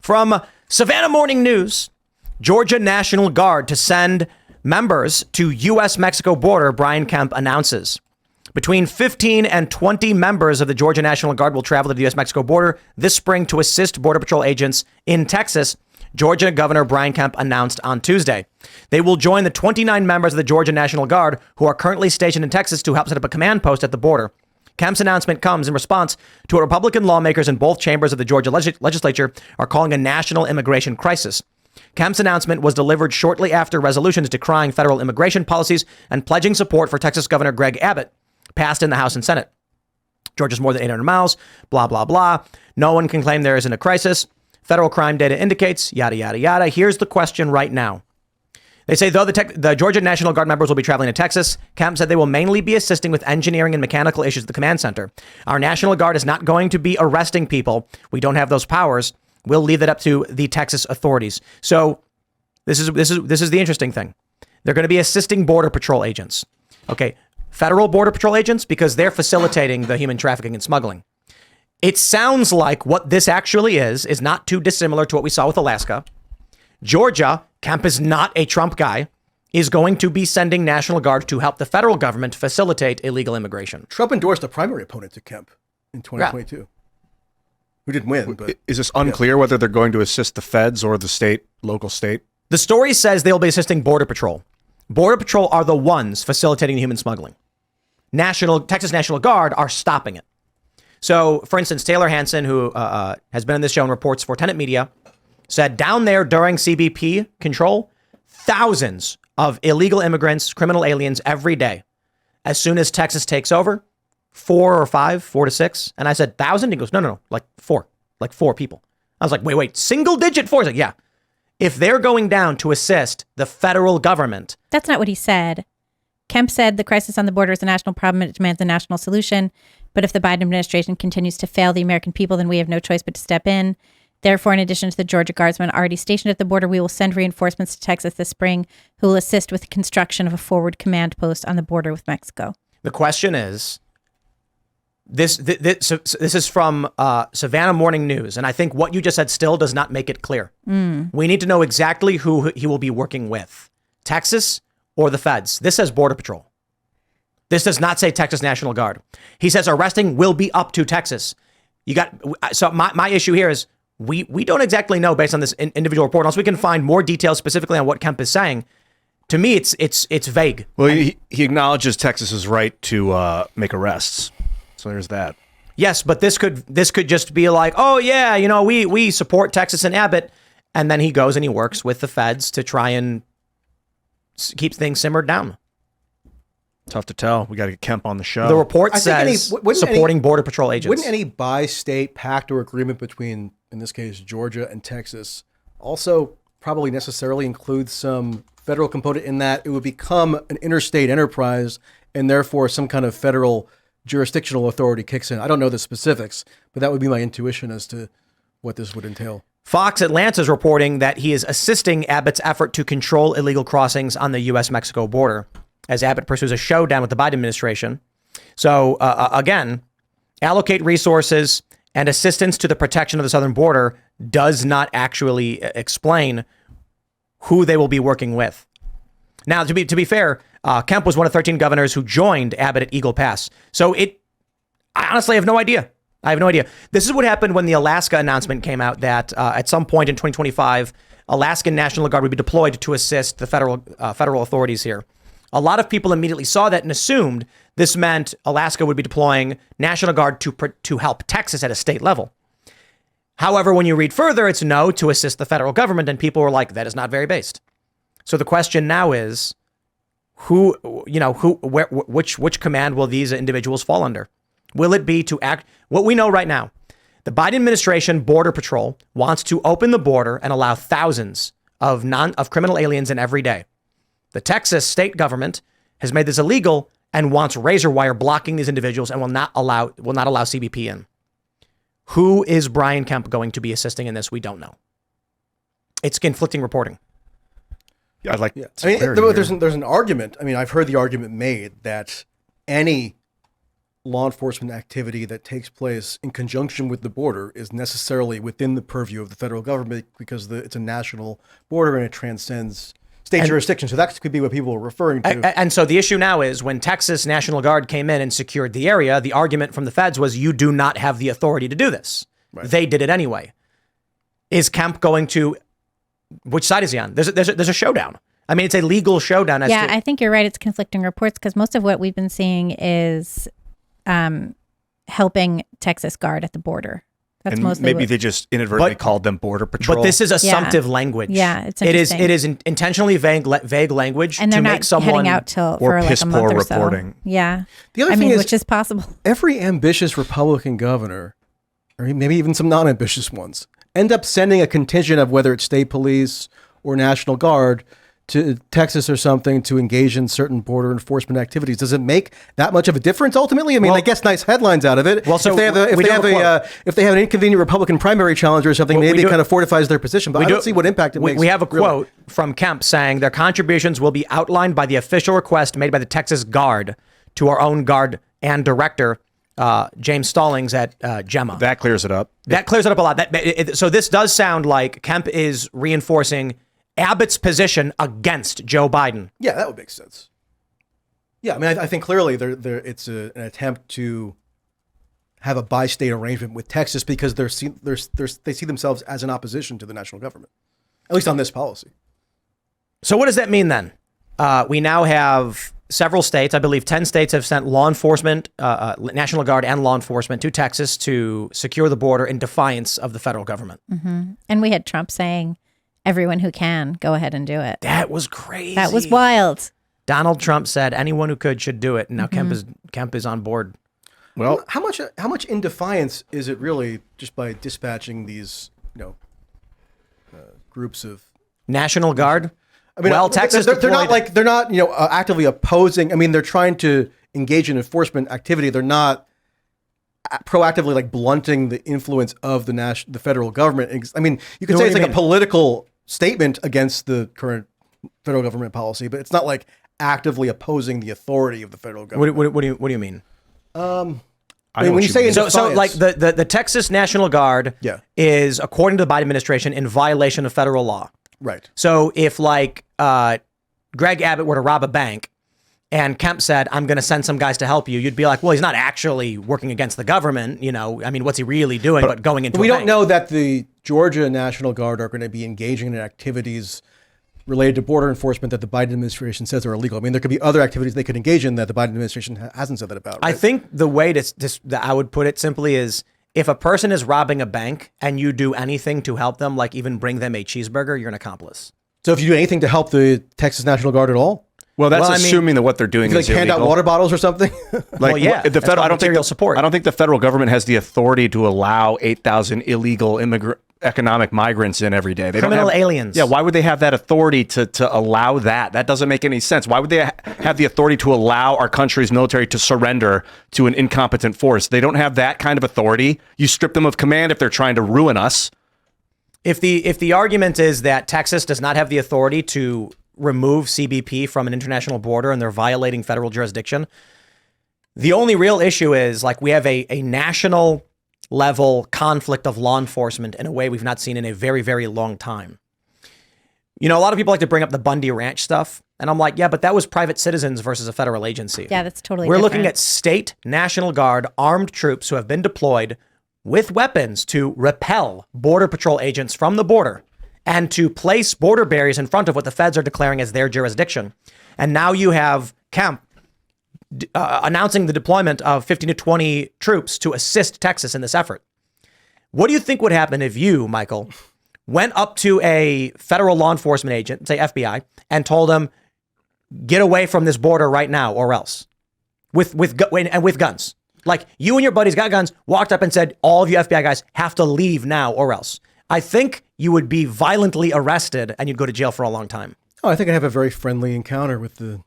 From Savannah Morning News, Georgia National Guard to send members to U.S.-Mexico border, Brian Kemp announces. Between 15 and 20 members of the Georgia National Guard will travel to the U.S.-Mexico border this spring to assist Border Patrol agents in Texas, Georgia Governor Brian Kemp announced on Tuesday. They will join the 29 members of the Georgia National Guard who are currently stationed in Texas to help set up a command post at the border. Kemp's announcement comes in response to what Republican lawmakers in both chambers of the Georgia legislature are calling a national immigration crisis. Kemp's announcement was delivered shortly after resolutions decrying federal immigration policies and pledging support for Texas Governor Greg Abbott passed in the House and Senate. Georgia's more than 800 miles, blah, blah, blah. No one can claim there isn't a crisis. Federal crime data indicates, yada, yada, yada. Here's the question right now. They say, though the Georgia National Guard members will be traveling to Texas, Kemp said they will mainly be assisting with engineering and mechanical issues at the command center. Our National Guard is not going to be arresting people. We don't have those powers. We'll leave that up to the Texas authorities. So this is the interesting thing. They're going to be assisting Border Patrol agents. Okay, federal Border Patrol agents, because they're facilitating the human trafficking and smuggling. It sounds like what this actually is not too dissimilar to what we saw with Alaska. Georgia, Kemp is not a Trump guy, is going to be sending National Guard to help the federal government facilitate illegal immigration. Trump endorsed a primary opponent to Kemp in 2022. Yeah. Who didn't win. But is this unclear whether they're going to assist the feds or the local state? The story says they'll be assisting Border Patrol. Border Patrol are the ones facilitating the human smuggling. Texas National Guard are stopping it. So, for instance, Taylor Hansen, who has been on this show and reports for Tenet Media, said down there during CBP control, thousands of illegal immigrants, criminal aliens every day. As soon as Texas takes over, 4 to 6. And I said, 1,000? He goes, no, like 4 people. I was like, wait, single digit 4? He's like, yeah. If they're going down to assist the federal government. That's not what he said. Kemp said the crisis on the border is a national problem and it demands a national solution. But if the Biden administration continues to fail the American people, then we have no choice but to step in. Therefore, in addition to the Georgia Guardsmen already stationed at the border, we will send reinforcements to Texas this spring who will assist with the construction of a forward command post on the border with Mexico. The question is, this is from Savannah Morning News, and I think what you just said still does not make it clear. We need to know exactly who he will be working with, Texas or the feds. This says Border Patrol. This does not say Texas National Guard. He says arresting will be up to Texas. So my issue here is we don't exactly know based on this individual report, unless we can find more details specifically on what Kemp is saying. To me, it's vague. Well, he acknowledges Texas's right to make arrests. So there's that. Yes, but this could just be like, oh yeah, we support Texas and Abbott, and then he goes and he works with the feds to try and keep things simmered down. Tough to tell. We got to get Kemp on the show. The report says supporting Border Patrol agents. Wouldn't any bi-state pact or agreement between, in this case, Georgia and Texas, also probably necessarily include some federal component in that it would become an interstate enterprise and therefore some kind of federal jurisdictional authority kicks in? I don't know the specifics, but that would be my intuition as to what this would entail. Fox Atlanta is reporting that he is assisting Abbott's effort to control illegal crossings on the U.S.-Mexico border as Abbott pursues a showdown with the Biden administration. So again, allocate resources and assistance to the protection of the southern border does not actually explain who they will be working with. Now, to be fair, Kemp was one of 13 governors who joined Abbott at Eagle Pass. So I honestly have no idea. This is what happened when the Alaska announcement came out that at some point in 2025, Alaskan National Guard would be deployed to assist the federal authorities here. A lot of people immediately saw that and assumed this meant Alaska would be deploying National Guard to help Texas at a state level. However, when you read further, it's no, to assist the federal government, and people were like, that is not very based. So the question now is, which command will these individuals fall under? Will it be to act? What we know right now, the Biden administration Border Patrol wants to open the border and allow thousands of criminal aliens in every day. The Texas state government has made this illegal and wants razor wire blocking these individuals and will not allow CBP in. Who is Brian Kemp going to be assisting in this? We don't know. It's conflicting reporting. Yeah, I'd like. Yeah. There's an argument. I mean, I've heard the argument made that any law enforcement activity that takes place in conjunction with the border is necessarily within the purview of the federal government because it's a national border and it transcends state jurisdiction. So that could be what people are referring to. And so the issue now is when Texas National Guard came in and secured the area, the argument from the feds was you do not have the authority to do this. Right. They did it anyway. Is Kemp going to, which side is he on? There's a showdown. I mean, it's a legal showdown. I think you're right. It's conflicting reports because most of what we've been seeing is helping Texas Guard at the border. That's and mostly maybe they just inadvertently called them Border Patrol. But this is assumptive language. Yeah, it's interesting. It is intentionally vague language and they're to not make someone heading out for like a month or reporting. So. Yeah. The other thing is, which is possible. Every ambitious Republican governor, or maybe even some non-ambitious ones, end up sending a contingent of whether it's state police or National Guard to Texas or something to engage in certain border enforcement activities. Does it make that much of a difference ultimately? I mean, I guess nice headlines out of it. Well, so if they have an inconvenient Republican primary challenger or something, maybe it kind of fortifies their position. But I don't see what impact it makes. We have a quote from Kemp saying their contributions will be outlined by the official request made by the Texas Guard to our own Guard and director, James Stallings at Gemma. That clears it up. That clears it up a lot. So this does sound like Kemp is reinforcing Abbott's position against Joe Biden. Yeah, that would make sense. Yeah, I mean, I think clearly it's an attempt to have a bi-state arrangement with Texas because they see themselves as an opposition to the national government, at least on this policy. So what does that mean then? We now have several states, I believe 10 states have sent law enforcement, National Guard and law enforcement to Texas to secure the border in defiance of the federal government. Mm-hmm. And we had Trump saying, everyone who can, go ahead and do it. That was crazy. That was wild. Donald Trump said anyone who could should do it. And now Kemp is on board. Well, how much in defiance is it really just by dispatching these groups of National Guard? I mean, Texas they're not actively opposing. I mean, they're trying to engage in enforcement activity. They're not proactively blunting the influence of the federal government. I mean, you could say it's like a political statement against the current federal government policy, but it's not like actively opposing the authority of the federal government. What do you mean? I mean, when you say so like the Texas National Guard is, according to the Biden administration, in violation of federal law. Right. So if Greg Abbott were to rob a bank and Kemp said, I'm going to send some guys to help you, you'd be like, well, he's not actually working against the government. I mean, what's he really doing but going into a bank? We don't know that the Georgia National Guard are going to be engaging in activities related to border enforcement that the Biden administration says are illegal. I mean, there could be other activities they could engage in that the Biden administration hasn't said that about. Right? I think the way that I would put it simply is, if a person is robbing a bank and you do anything to help them, like even bring them a cheeseburger, you're an accomplice. So if you do anything to help the Texas National Guard at all? Well, that's assuming that what they're doing is hand illegal. out water bottles or something? The federal, I don't think the federal government has the authority to allow 8,000 illegal economic migrants in every day. They Criminal don't have, aliens. Yeah, why would they have that authority to allow that? That doesn't make any sense. Why would they have the authority to allow our country's military to surrender to an incompetent force? They don't have that kind of authority. You strip them of command if they're trying to ruin us. If the argument is that Texas does not have the authority to remove CBP from an international border and they're violating federal jurisdiction, the only real issue is we have a national level conflict of law enforcement in a way we've not seen in a very, very long time. A lot of people like to bring up the Bundy Ranch stuff. And I'm like, yeah, but that was private citizens versus a federal agency. Yeah, that's totally We're different. looking at state National Guard armed troops who have been deployed with weapons to repel Border Patrol agents from the border and to place border barriers in front of what the feds are declaring as their jurisdiction. And now you have Kemp announcing the deployment of 15 to 20 troops to assist Texas in this effort. What do you think would happen if you, Michael, went up to a federal law enforcement agent, say FBI, and told them, get away from this border right now or else, with guns? Like, you and your buddies got guns, walked up and said, all of you FBI guys have to leave now or else. I think you would be violently arrested and you'd go to jail for a long time. Oh, I think I'd have a very friendly encounter with the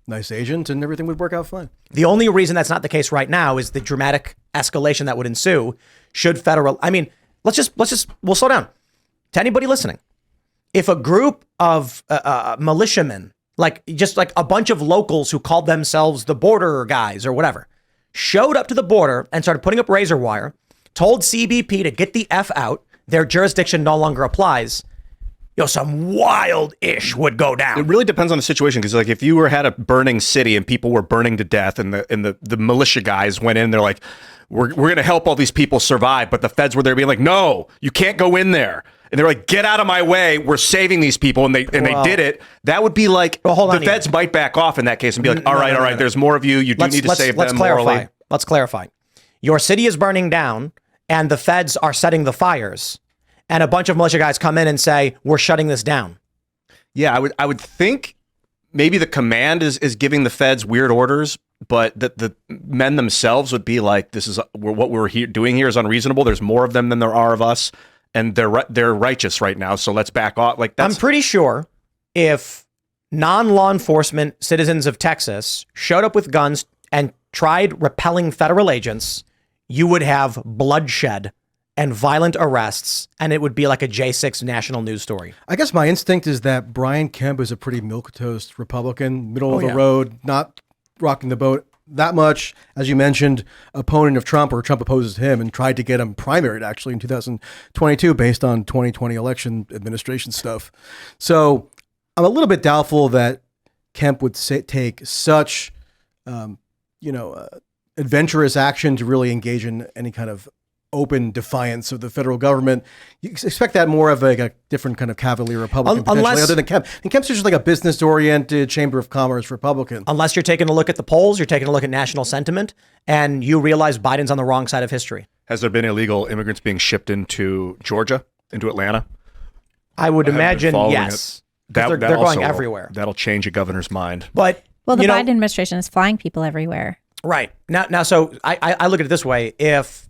nice agent and everything would work out fine. The only reason that's not the case right now is the dramatic escalation that would ensue should federal, we'll slow down. To anybody listening, if a group of militiamen, just a bunch of locals who called themselves the border guys or whatever, showed up to the border and started putting up razor wire, told CBP to get the F out, their jurisdiction no longer applies, some wild ish would go down. It really depends on the situation, because like if you had a burning city and people were burning to death, and the militia guys went in, they're like, we're going to help all these people survive, but the feds were there being like, no, you can't go in there. And they're like, get out of my way. We're saving these people. And they did it. That would be like, the feds might back off in that case and be like, all right. There's more of you. You do need to save them morally. Let's clarify. Your city is burning down and the feds are setting the fires. And a bunch of militia guys come in and say, we're shutting this down. Yeah, I would think maybe the command is giving the feds weird orders, but the men themselves would be like, this is what we're doing here is unreasonable. There's more of them than there are of us. And they're righteous right now, so let's back off. Like I'm pretty sure if non-law enforcement citizens of Texas showed up with guns and tried repelling federal agents, you would have bloodshed and violent arrests, and it would be like a J6 national news story. I guess my instinct is that Brian Kemp is a pretty milquetoast Republican, middle of the road, not rocking the boat that much. As you mentioned, opponent of Trump, or Trump opposes him, and tried to get him primaried actually in 2022 based on 2020 election administration stuff. So I'm a little bit doubtful that Kemp would take such, adventurous action to really engage in any kind of open defiance of the federal government. You expect that more of a different kind of cavalier Republican, potentially, other than Kemp. And Kemp's just like a business-oriented Chamber of Commerce Republican. Unless you're taking a look at the polls, you're taking a look at national sentiment, and you realize Biden's on the wrong side of history. Has there been illegal immigrants being shipped into Georgia, into Atlanta? I would imagine yes. They're going everywhere. That'll change a governor's mind. But the Biden administration is flying people everywhere. Right. Now, so I look at it this way. If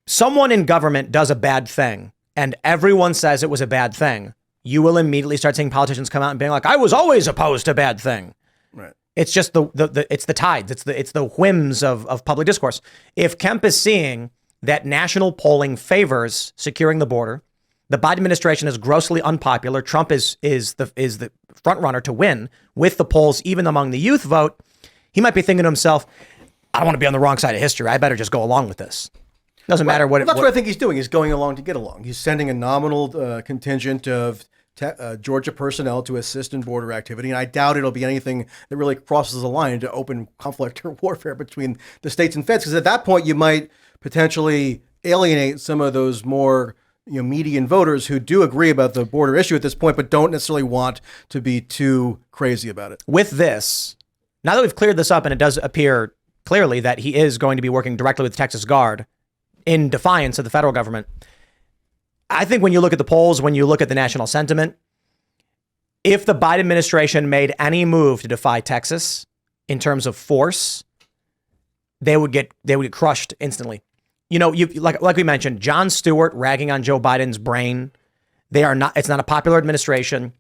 someone in government does a bad thing and everyone says it was a bad thing, you will immediately start seeing politicians come out and being like, I was always opposed to bad thing. Right. It's just it's the tides. It's the whims of public discourse. If Kemp is seeing that national polling favors securing the border, the Biden administration is grossly unpopular, Trump is the front runner to win with the polls, even among the youth vote, he might be thinking to himself, I don't want to be on the wrong side of history. I better just go along with this. Doesn't matter what. That's what I think he's doing. He's going along to get along. He's sending a nominal contingent of Georgia personnel to assist in border activity, and I doubt it'll be anything that really crosses the line into open conflict or warfare between the states and feds. Because at that point, you might potentially alienate some of those more median voters who do agree about the border issue at this point, but don't necessarily want to be too crazy about it. With this, now that we've cleared this up, and it does appear clearly that he is going to be working directly with the Texas Guard in defiance of the federal government, I think when you look at the polls, when you look at the national sentiment, if the Biden administration made any move to defy Texas in terms of force, they would get crushed instantly. Like we mentioned, Jon Stewart ragging on Joe Biden's brain. It's not a popular administration.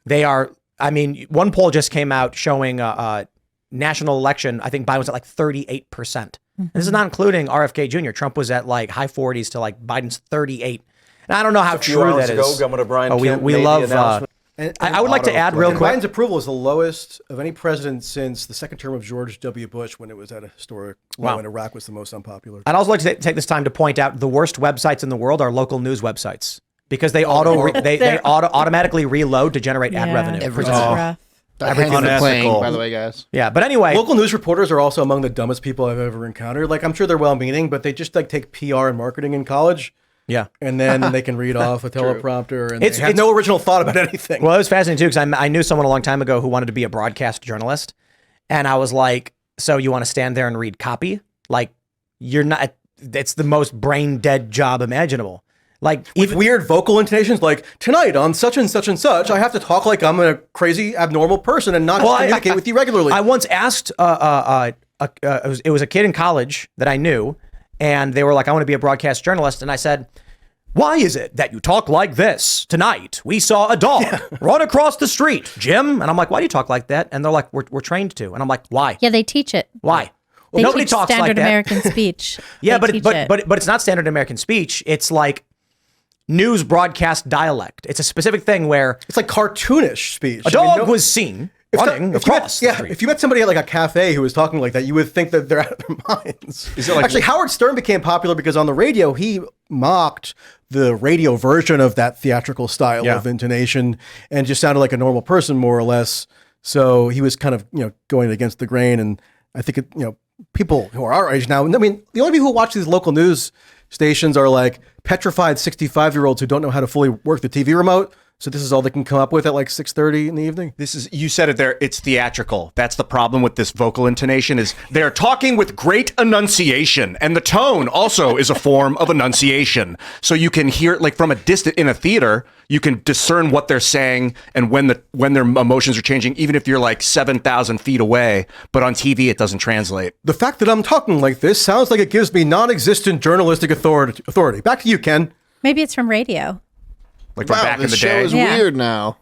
They are. I mean, one poll just came out showing a national election. I think Biden was at like 38%. Mm-hmm. This is not including RFK Jr. Trump was at like high 40s to like Biden's 38. And I don't know how true that is. Governor Brian Kemp we love. I would like to add real quick. Biden's approval is the lowest of any president since the second term of George W. Bush, when it was at a historic low and Iraq was the most unpopular. I'd also like to take this time to point out the worst websites in the world are local news websites because they automatically reload to generate ad revenue. Everything's rough. Everything's playing, by the way, guys. Yeah, but anyway, local news reporters are also among the dumbest people I've ever encountered. Like, I'm sure they're well-meaning, but they just like take PR and marketing in college. Yeah. And then they can read off a teleprompter and they have no original thought about anything. Well, it was fascinating too, because I knew someone a long time ago who wanted to be a broadcast journalist. And I was like, so you want to stand there and read copy? Like, you're not, it's the most brain dead job imaginable. Like, with weird vocal intonations, like, tonight on such and such and such, I have to talk like I'm a crazy abnormal person and not communicate with you regularly. I once asked, it was a kid in college that I knew, and they were like, I want to be a broadcast journalist. And I said, why is it that you talk like this? Tonight, we saw a dog run across the street, Jim. And I'm like, why do you talk like that? And they're like, we're trained to. And I'm like, why? Yeah, they teach it. Why? Well, nobody teach talks standard like that. American speech. Yeah, but it's not standard American speech. It's like news broadcast dialect. It's a specific thing where it's like cartoonish speech. A dog was seen running across the street. If you met somebody at like a cafe who was talking like that, you would think that they're out of their minds. Is it like- Actually, Howard Stern became popular because on the radio, he mocked the radio version of that theatrical style of intonation and just sounded like a normal person, more or less. So he was kind of, going against the grain. And I think, people who are our age now, I mean, the only people who watch these local news stations are like petrified 65-year-olds who don't know how to fully work the TV remote. So this is all they can come up with at like 6:30 in the evening. You said it there. It's theatrical. That's the problem with this vocal intonation is they're talking with great enunciation, and the tone also is a form of enunciation. So you can hear like from a distance in a theater, you can discern what they're saying and when their emotions are changing, even if you're like 7,000 feet away. But on TV, it doesn't translate. The fact that I'm talking like this sounds like it gives me non-existent journalistic authority. Back to you, Ken. Maybe it's from radio. Like from back in the This show day. is weird now.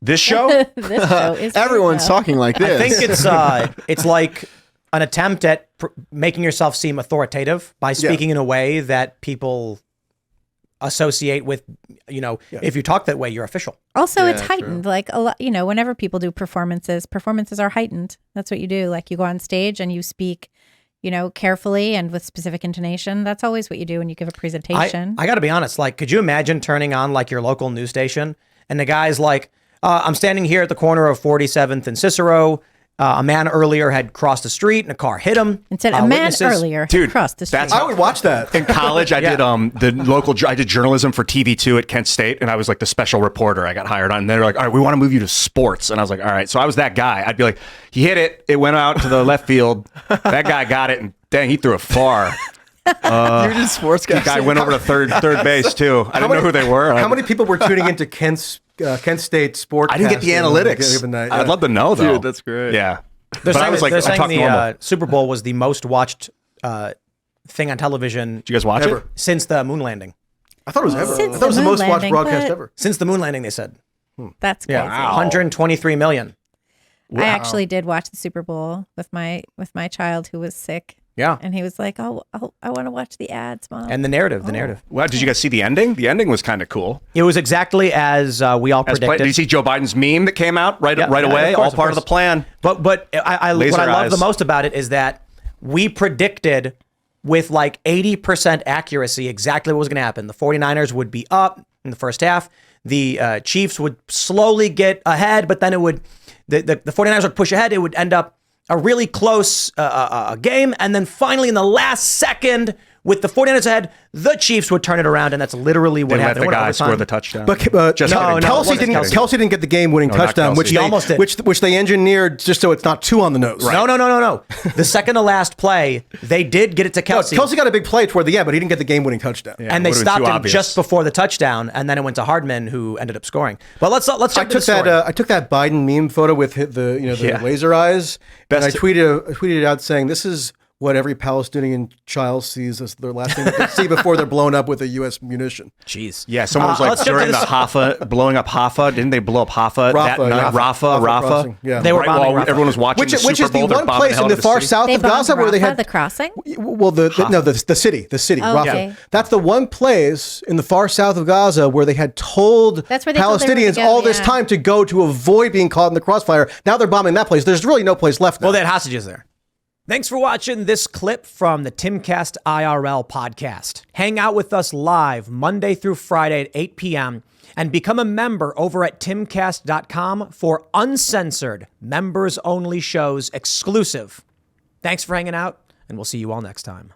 This show? This show is Everyone's talking like this. I think it's like an attempt at making yourself seem authoritative by speaking in a way that people associate with, if you talk that way, you're official. Also, it's heightened. Like a lot, whenever people do performances are heightened. That's what you do. Like you go on stage and you speak, carefully and with specific intonation. That's always what you do when you give a presentation. I got to be honest. Like, could you imagine turning on like your local news station and the guy's like, I'm standing here at the corner of 47th and Cicero. A man earlier had crossed the street and a car hit him. Instead, a man earlier Dude, crossed the street. I would watch that. In college, I did I did journalism for TV2 at Kent State, and I was like the special reporter I got hired on. And they're like, all right, we want to move you to sports. And I was like, all right. So I was that guy. I'd be like, he hit it. It went out to the left field. That guy got it, and dang, he threw it far. You're just sports guys. The guy went over to third base, too. I didn't know who they were. How many people were tuning into Kent State sports? I didn't get the analytics. I'd love to know, though. Dude, that's great. Yeah. They're But I was like, they're I talk saying normal. the Super Bowl was the most watched thing on television Did you guys watch it? since the moon landing. I thought it was ever. Since I thought it was the the moon most watched landing, broadcast but- ever. Since the moon landing, they said. That's crazy. Yeah, 123 million. I actually did watch the Super Bowl with my child who was sick. Yeah. And he was like, "Oh, I want to watch the ads, Mom." And the narrative. Wow, did you guys see the ending? The ending was kind of cool. It was exactly as we all predicted. Did you see Joe Biden's meme that came out right away? Of course, All part of the plan. But what I Laser love eyes. the most about it is that we predicted with like 80% accuracy exactly what was going to happen. The 49ers would be up in the first half. The Chiefs would slowly get ahead, but then the 49ers would push ahead. It would end up a really close game. And then finally in the last second, with the 49ers ahead, the Chiefs would turn it around, and that's literally what They let happened. the It went guy overtime. score the touchdown. But Just kidding. Kelsey didn't get the game-winning not touchdown, Kelsey. which He they almost did. which they engineered just so it's not two on the nose. No. The second to last play, they did get it to Kelsey. Kelsey got a big play toward the end, but he didn't get the game-winning touchdown. Yeah, and they it would've been stopped too him obvious. just before the touchdown, and then it went to Hardman, who ended up scoring. But let's I jump to the took story. that. I took that Biden meme photo with the Yeah. laser eyes, and I Best- tweeted it out saying, "This is what every Palestinian child sees as their last thing they can see before they're blown up with a U.S. munition." Jeez. Yeah, someone was like let's jump during to the this- Haffa, blowing up Haffa. Didn't they blow up Haffa? Rafah, yeah. Rafah Rafah. crossing, yeah. They were right bombing while Rafah. everyone was watching Which the is Super the Bowl. they're one bombing place hell in the into far city. south They of Gaza bombed where they Rafah, had the crossing. Well, the city, Oh, Rafah. okay. That's the one place in the far south of Gaza where they had told That's where they told everyone Palestinians to go, all this yeah. time to go to avoid being caught in the crossfire. Now they're bombing that place. There's really no place left now. Well, they had hostages there. Thanks for watching this clip from the Timcast IRL podcast. Hang out with us live Monday through Friday at 8 p.m. and become a member over at timcast.com for uncensored, members-only shows exclusive. Thanks for hanging out, and we'll see you all next time.